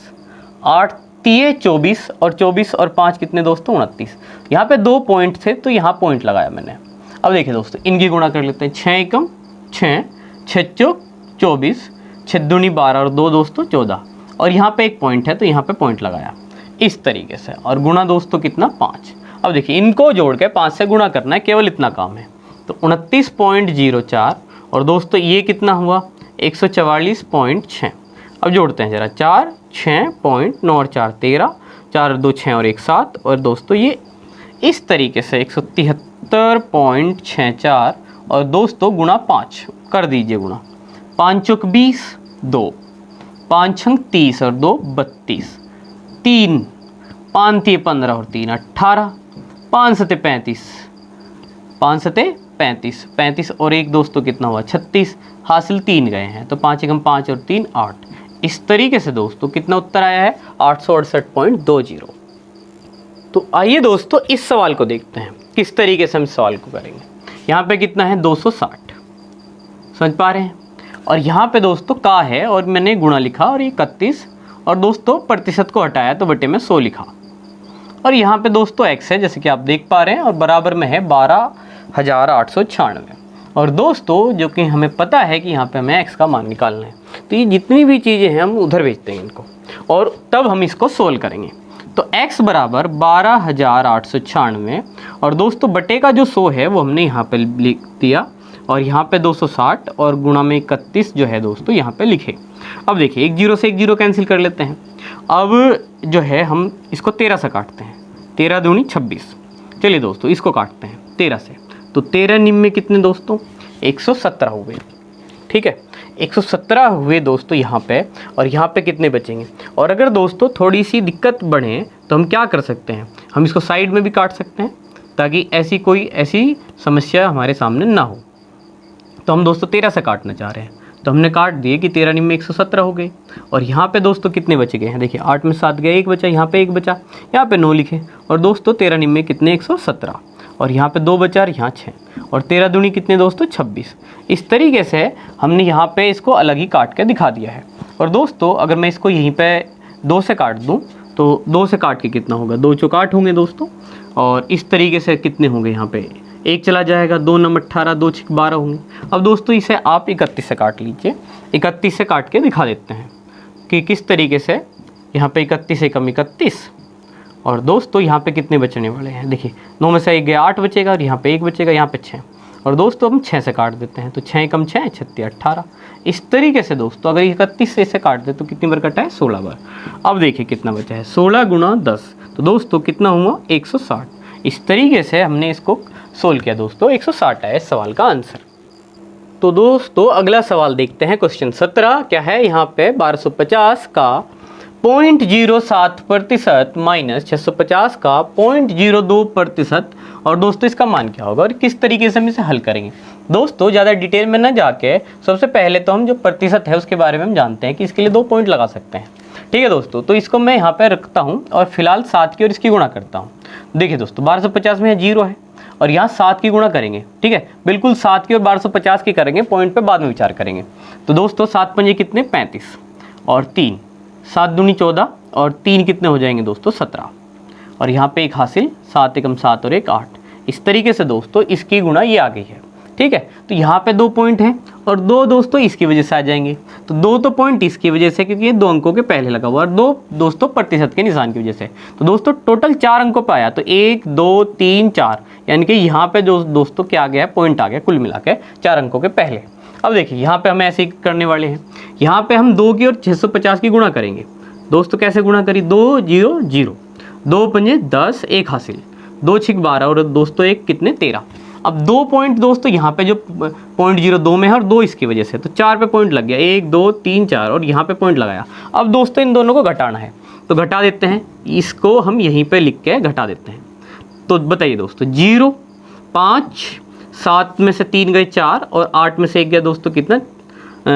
8 तिये 24 और 24 और 5 कितने दोस्तों 29। यहाँ पे 2 पॉइंट थे तो यहाँ पॉइंट लगाया मैंने। अब देखिए दोस्तों इनकी गुणा कर लेते हैं, 6 एकम 6 6 चौक 24 6 दूनी 12 और 2 दोस्तों 14 और यहाँ पे एक पॉइंट है तो यहाँ पे पॉइंट लगाया इस तरीके से और गुणा दोस्तों कितना 5। अब देखिए इनको जोड़ के 5 से गुणा करना है, केवल इतना काम है। तो 29.04 और दोस्तों ये कितना हुआ 144.6। अब जोड़ते हैं जरा, 4 6.9 और 4 13, 4 2 6 और 1 7 और दोस्तों ये इस तरीके से 173.64 और दोस्तों गुणा 5 कर दीजिए गुणा, 5 चौक 20 2, 5 छंग 30 और 2 32, 3 5 तिये 15 और 3 18, 5 सते 35, 5 सते 35, 35 और 1 दोस्तों कितना हुआ 36, हासिल 3 गए हैं तो 5 एकम 5 और 3 8। इस तरीके से दोस्तों कितना उत्तर आया है 868.20। तो आइए दोस्तों इस सवाल को देखते हैं किस तरीके से हम इस सवाल को करेंगे। यहाँ पे कितना है 260, समझ पा रहे हैं, और यहाँ पे दोस्तों का है और मैंने गुणा लिखा और ये 31 और दोस्तों प्रतिशत को हटाया तो बटे में 100 लिखा, और यहाँ पे दोस्तों x है जैसे कि आप देख पा रहे हैं और बराबर में है 12,896। और दोस्तों जो कि हमें पता है कि यहाँ पे हमें x का मान निकालना है, तो ये जितनी भी चीज़ें हैं हम उधर भेज देंगे इनको और तब हम इसको सोल्व करेंगे। तो x बराबर 12,896 और दोस्तों बटे का जो 100 है वो हमने यहाँ पे लिख दिया और यहाँ पे 260 और गुणा में 31 जो है दोस्तों यहाँ पे लिखे। अब देखिए एक जीरो से एक जीरो कैंसिल कर लेते हैं। अब जो है हम इसको 13 से काटते हैं, 13 दूनी 26। चलिए दोस्तों इसको काटते हैं 13 से, तो 13 निम में कितने दोस्तों 117 हुए, ठीक है 117 हुए दोस्तों यहाँ पे, और यहाँ पे कितने बचेंगे। और अगर दोस्तों थोड़ी सी दिक्कत बढ़े तो हम क्या कर सकते हैं, हम इसको साइड में भी काट सकते हैं ताकि ऐसी समस्या हमारे सामने ना हो। तो हम दोस्तों 13 से काटना चाह रहे हैं तो हमने काट दिए कि 13 निम में 117 हो गए, और यहाँ पे दोस्तों कितने बचे गए हैं, देखिए 8 में 7 गए, 1 बचा, यहाँ पे 1 बचा, यहाँ पे 9 लिखे, और दोस्तों 13 निम में कितने 117, और यहाँ पे 2 बचा और यहाँ 6, और 13 दूनी कितने दोस्तों 26। इस तरीके से हमने यहाँ पे इसको अलग ही काट के दिखा दिया है। और दोस्तों अगर मैं इसको यहीं पे 2 से काट दूँ तो 2 से काट के कितना होगा, 2 चौक 8 होंगे दोस्तों, और इस तरीके से कितने होंगे यहाँ पे 1 चला जाएगा, 2 नम 18, 2 6 12 होंगे। अब दोस्तों इसे आप 31 से काट लीजिए, 31 से काट के दिखा देते हैं कि किस तरीके से यहाँ पे 31 एकम 31, और दोस्तों यहाँ पे कितने बचने वाले हैं, देखिए 9 में से 1 गया 8 बचेगा, और यहाँ पे 1 बचेगा, यहाँ पे 6, और दोस्तों हम 6 से काट देते हैं तो 6 एकम 6 36 18। इस तरीके से दोस्तों अगर 31 से इसे काट दे तो कितनी बार कटा है 16 बार। अब देखिए कितना बचा है 16 गुणा 10, तो दोस्तों कितना हुआ 160। इस तरीके से हमने इसको सोल्व किया दोस्तों, 160 है इस सवाल का आंसर। तो दोस्तों अगला सवाल देखते हैं, क्वेश्चन 17 क्या है यहाँ पे 1250 का 0.07% माइनस 650 का 0.02%, और दोस्तों इसका मान क्या होगा और किस तरीके से हम इसे हल करेंगे। दोस्तों ज़्यादा डिटेल में ना जाके सबसे पहले तो हम जो प्रतिशत है उसके बारे में हम जानते हैं कि इसके लिए 2 पॉइंट लगा सकते हैं, ठीक है दोस्तों। तो इसको मैं यहाँ पे रखता हूँ और फिलहाल 7 की और इसकी गुणा करता हूँ। देखिए दोस्तों 1250 में 0 है और यहाँ 7 की गुणा करेंगे, ठीक है बिल्कुल 7 की और 1250 की करेंगे, पॉइंट पे बाद में विचार करेंगे। तो दोस्तों 7 पंजे कितने 35 और 3, 7 दूनी 14 और 3 कितने हो जाएंगे दोस्तों 17, और यहाँ पे 1 हासिल, 7 एकम 7 और 1 8। इस तरीके से दोस्तों इसकी गुणा ये आ गई है, ठीक है। तो यहाँ पे 2 पॉइंट हैं और 2 दोस्तों इसकी वजह से आ जाएंगे, तो 2 तो पॉइंट इसकी वजह से क्योंकि ये 2 अंकों के पहले लगा हुआ, और 2 दोस्तों प्रतिशत के निशान की वजह से। तो दोस्तों टोटल 4 अंकों पे आया, तो 1 2 3 4, यानी कि यहाँ पे जो दोस्तों क्या आ गया पॉइंट आ गया कुल मिला के 4 अंकों के पहले। अब देखिए यहाँ पे हम ऐसे ही करने वाले हैं, यहाँ पे हम 2 की और 650 की गुणा करेंगे। दोस्तों कैसे गुणा करी, 2 0 0, 2 पंजे 10, 1 हासिल, 2 6 12 और दोस्तों 1 कितने 13। अब 2 पॉइंट दोस्तों यहाँ पे जो 0.02 में है और 2 इसकी वजह से, तो 4 पे पॉइंट लग गया, 1 2 3 4 और यहाँ पे पॉइंट लगाया। अब दोस्तों इन दोनों को घटाना है तो घटा देते हैं, इसको हम यहीं पे लिख के घटा देते हैं। तो बताइए दोस्तों 0 5, 7 में से 3 गए 4 और 8 में से 1 गया दोस्तों कितना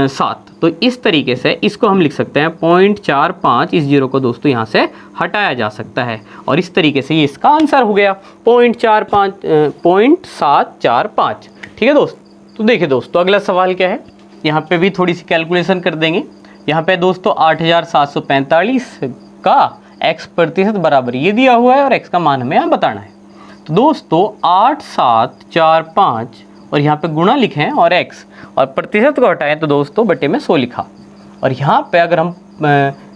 7। तो इस तरीके से इसको हम लिख सकते हैं 0.45, इस 0 को दोस्तों यहाँ से हटाया जा सकता है, और इस तरीके से ये इसका आंसर हो गया 0.745, ठीक है दोस्त। तो देखिए दोस्तों अगला सवाल क्या है, यहाँ पे भी थोड़ी सी कैलकुलेशन कर देंगे। यहाँ पे दोस्तों 8745 का x प्रतिशत बराबर ये दिया हुआ है और x का मान हमें यहाँ बताना है। तो दोस्तों 8745 और यहाँ पे गुणा लिखें और x और प्रतिशत को हटाएं तो दोस्तों बटे में 100 लिखा, और यहाँ पे अगर हम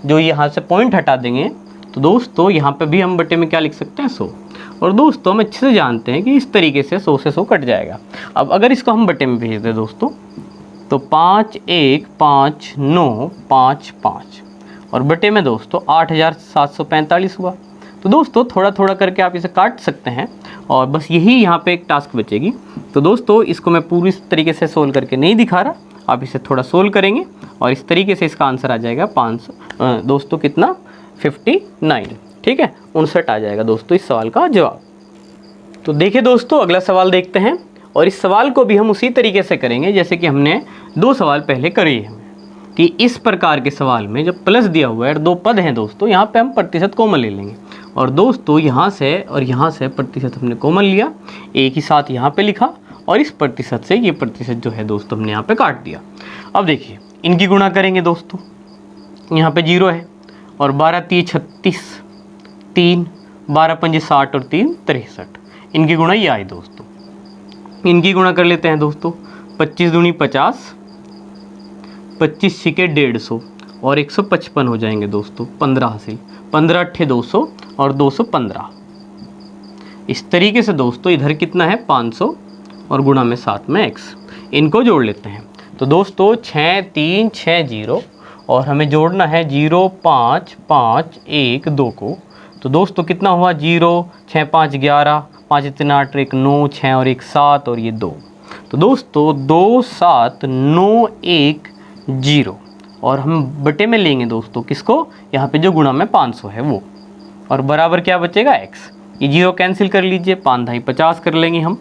जो यहाँ से पॉइंट हटा देंगे तो दोस्तों यहाँ पे भी हम बटे में क्या लिख सकते हैं 100, और दोस्तों हम अच्छे से जानते हैं कि इस तरीके से 100 से 100 कट जाएगा। अब अगर इसको हम बटे में भेज दें दोस्तों तो 5 1 5 9 5 5 और बटे में दोस्तों 8745 हुआ। तो दोस्तों थोड़ा थोड़ा करके आप इसे काट सकते हैं और बस यही यहाँ पे एक टास्क बचेगी। तो दोस्तों इसको मैं पूरी तरीके से सोल्व करके नहीं दिखा रहा, आप इसे थोड़ा सोल्व करेंगे और इस तरीके से इसका आंसर आ जाएगा 500 दोस्तों कितना 59, ठीक है 59 आ जाएगा दोस्तों इस सवाल का जवाब। तो देखिए दोस्तों, अगला सवाल देखते हैं और इस सवाल को भी हम उसी तरीके से करेंगे जैसे कि हमने 2 सवाल पहले करे हैं कि इस प्रकार के सवाल में जब प्लस दिया हुआ है और 2 पद हैं दोस्तों, यहाँ पे हम प्रतिशत कॉमन ले लेंगे और दोस्तों यहाँ से और यहाँ से प्रतिशत हमने कॉमन लिया, एक ही साथ यहाँ पे लिखा और इस प्रतिशत से ये प्रतिशत जो है दोस्तों हमने यहाँ पे काट दिया। अब देखिए इनकी गुणा करेंगे दोस्तों, यहाँ पे 0 है और 12 3 36, 3 12 5 60 और 3 63, इनकी गुणा ये आई दोस्तों। इनकी गुणा कर लेते हैं दोस्तों, 25 दूनी 50, 25 छिके 150 और 155 हो जाएंगे दोस्तों, 15 हासिल, 15 अट्ठे 200 और 215। इस तरीके से दोस्तों इधर कितना है 500 और गुणा में साथ में x, इनको जोड़ लेते हैं। तो दोस्तों 6 3 6 0 और हमें जोड़ना है 0 5 5 1 2 को। तो दोस्तों कितना हुआ 0 6 5 11, 5 3 8 1 9, 6 और 1 7 और ये 2। तो दोस्तों 2 7 9 1 0 और हम बटे में लेंगे दोस्तों किसको, यहाँ पे जो गुणा में 500 है वो, और बराबर क्या बचेगा x। ये 0 कैंसिल कर लीजिए, 5 ढाई 50 कर लेंगे हम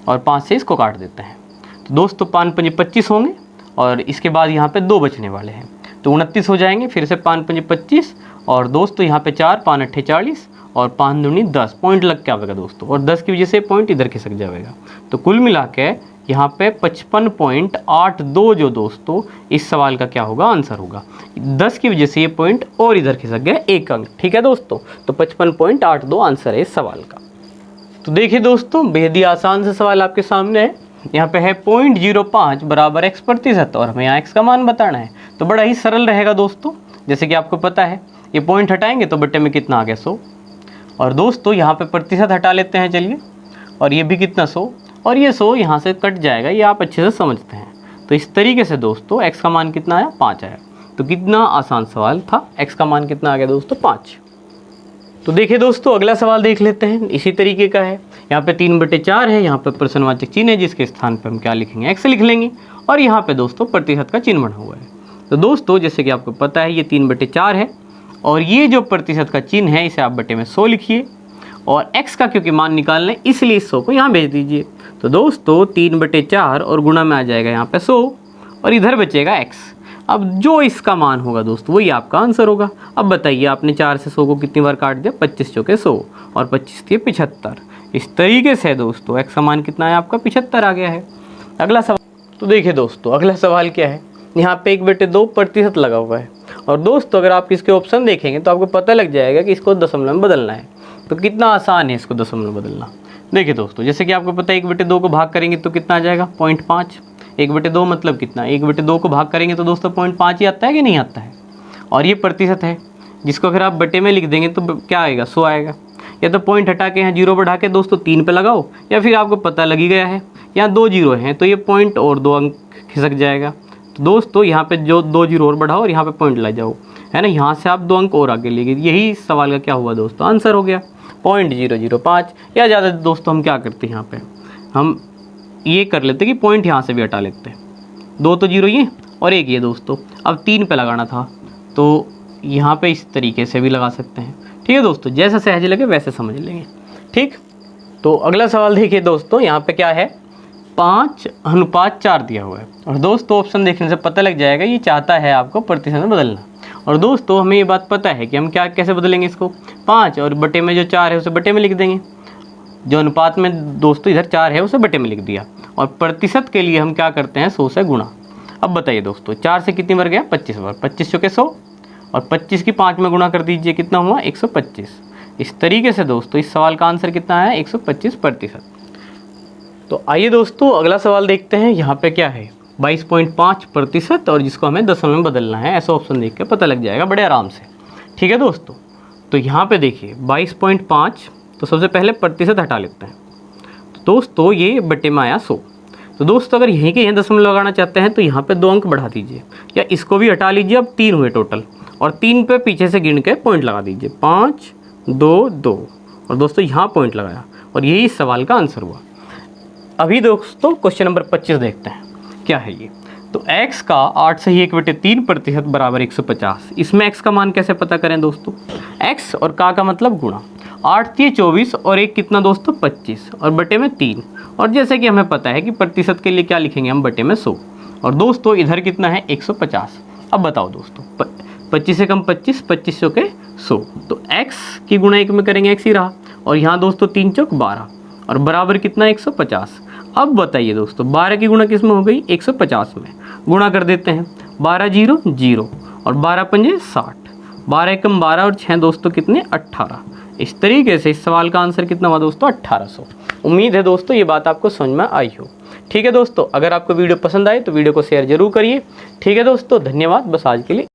और 5 से इसको काट देते हैं। तो दोस्तों 5 5 25 होंगे और इसके बाद यहाँ पे 2 बचने वाले हैं तो 29 हो जाएंगे। फिर से 5 5 25 और दोस्तों यहाँ पे 4 5 अट्ठे 40 और 5 दूनी 10, पॉइंट लग के आएगा दोस्तों और 10 की वजह से पॉइंट इधर खिसक जाएगा। तो कुल मिला के यहाँ पे 55.82 जो दोस्तों इस सवाल का क्या होगा आंसर होगा। 10 की वजह से ये पॉइंट और इधर खिसक गया 1 अंक, ठीक है दोस्तों। तो 55.82 आंसर है इस सवाल का। तो देखिए दोस्तों बेहद ही आसान से सवाल आपके सामने है। यहाँ पे है 0.05 बराबर x प्रतिशत और हमें यहाँ x का मान बताना है। तो बड़ा ही सरल रहेगा दोस्तों, जैसे कि आपको पता है ये पॉइंट हटाएंगे तो बटे में कितना आ गया 100 और दोस्तों यहाँ पे प्रतिशत हटा लेते हैं चलिए, और ये भी कितना 100 और ये 100 यहाँ से कट जाएगा, ये आप अच्छे से समझते हैं। तो इस तरीके से दोस्तों x का मान कितना आया 5 आया। तो कितना आसान सवाल था, x का मान कितना आ गया दोस्तों 5। तो देखिए दोस्तों अगला सवाल देख लेते हैं, इसी तरीके का है। यहाँ पे 3/4 है, यहाँ पे प्रश्नवाचक चिन्ह है जिसके स्थान पे हम क्या लिखेंगे x लिख लेंगे और यहाँ पे दोस्तों प्रतिशत का चिन्ह बना हुआ है। तो दोस्तों जैसे कि आपको पता है ये 3/4 है और ये जो प्रतिशत का चिन्ह है इसे आप बटे में 100 लिखिए और x का क्योंकि मान निकालना है इसलिए इस 100 को यहाँ भेज दीजिए। तो दोस्तों 3/4 और गुणा में आ जाएगा यहाँ पे 100 और इधर बचेगा x। अब जो इसका मान होगा दोस्तों वही आपका आंसर होगा। अब बताइए आपने 4 से 100 को कितनी बार काट दिया, 25 चौके 100 और 25 थी 75। इस तरीके से दोस्तों x का मान कितना है आपका 75 आ गया है। अगला सवाल, तो देखिए दोस्तों अगला सवाल क्या है, यहाँ पे 1/2 प्रतिशत लगा हुआ है और दोस्तों अगर आप इसके ऑप्शन देखेंगे तो आपको पता लग जाएगा कि इसको दशमलव में बदलना है। तो कितना आसान है इसको दशमलव में बदलना। देखिए दोस्तों जैसे कि आपको पता है 1/2 को भाग करेंगे तो कितना आ जाएगा 0.5। 1/2 मतलब कितना, 1/2 को भाग करेंगे तो दोस्तों 0.5 ही आता है कि नहीं आता है। और ये प्रतिशत है जिसको अगर आप बटे में लिख देंगे तो क्या आएगा 100 आएगा। या तो पॉइंट हटा के यहाँ 0 बढ़ा के दोस्तों 3 पे लगाओ, या फिर आपको पता लग ही गया है यहाँ 2 0 हैं तो ये पॉइंट और 2 अंक खिसक जाएगा। तो दोस्तों यहाँ पे जो 2 0 और बढ़ाओ और यहाँ पे पॉइंट ला जाओ, है ना, यहाँ से आप 2 अंक और आगे ले गए। यही इस सवाल का क्या हुआ दोस्तों आंसर हो गया 0.005। या ज़्यादा दोस्तों हम क्या करते हैं यहाँ पे हम ये कर लेते कि पॉइंट यहाँ से भी हटा लेते हैं। 2 तो 0 ये और 1 ये दोस्तों। अब 3 पे लगाना था तो यहाँ पे इस तरीके से भी लगा सकते हैं। ठीक है दोस्तों, जैसा सहज लगे वैसे समझ लेंगे। ठीक, तो अगला सवाल देखिए दोस्तों, यहाँ पे क्या है 5:4 दिया हुआ है और दोस्तों ऑप्शन देखने से पता लग जाएगा ये चाहता है आपको प्रतिशत में बदलना। और दोस्तों हमें ये बात पता है कि हम क्या कैसे बदलेंगे इसको, 5 और बटे में जो 4 है उसे बटे में लिख देंगे। जो अनुपात में दोस्तों इधर 4 है उसे बटे में लिख दिया और प्रतिशत के लिए हम क्या करते हैं 100 से गुणा। अब बताइए दोस्तों 4 से कितनी बार गया 25 बार, 25 चौके 100 और 25 की 5 में गुणा कर दीजिए, कितना हुआ 125। इस तरीके से दोस्तों इस सवाल का आंसर कितना आया 125%। तो आइए दोस्तों अगला सवाल देखते हैं। यहाँ पे क्या है 22.5% और जिसको हमें दशमलव में बदलना है। ऐसा ऑप्शन देख के पता लग जाएगा बड़े आराम से। ठीक है दोस्तों, तो यहाँ पे देखिए 22.5, तो सबसे पहले प्रतिशत हटा लेते हैं। तो दोस्तों ये बटे में आया 100। तो दोस्तों अगर यहीं के यहीं दशमलव लगाना चाहते हैं तो यहाँ पे 2 अंक बढ़ा दीजिए या इसको भी हटा लीजिए। अब 3 हुए टोटल और 3 पे पीछे से गिन के पॉइंट लगा दीजिए 5 2 2 और दोस्तों यहाँ पॉइंट लगाया और यही इस सवाल का आंसर हुआ। अभी दोस्तों क्वेश्चन नंबर 25 देखते हैं क्या है ये। तो x का 8 से ही 1/3% बराबर 150। इसमें x का मान कैसे पता करें दोस्तों, x और का मतलब गुणा, 8 3 24 और एक कितना दोस्तों 25 और बटे में 3। और जैसे कि हमें पता है कि प्रतिशत के लिए क्या लिखेंगे हम, बटे में 100। और दोस्तों इधर कितना है 150। अब बताओ दोस्तों 25 से कम 25, 25 चौके 100, तो x की गुणा 1 में करेंगे x ही रहा, और यहाँ दोस्तों 3 चौक 12 और बराबर कितना 150। अब बताइए दोस्तों 12 की गुणा किस में हो गई 150 में, गुणा कर देते हैं 12 0 0 और 12 पंजे 60, 12 एकम 12 और 6 दोस्तों कितने 18। इस तरीके से इस सवाल का आंसर कितना हुआ दोस्तों 1800। उम्मीद है दोस्तों ये बात आपको समझ में आई हो। ठीक है दोस्तों, अगर आपको वीडियो पसंद आए तो वीडियो को शेयर जरूर करिए। ठीक है दोस्तों, धन्यवाद बस आज के लिए।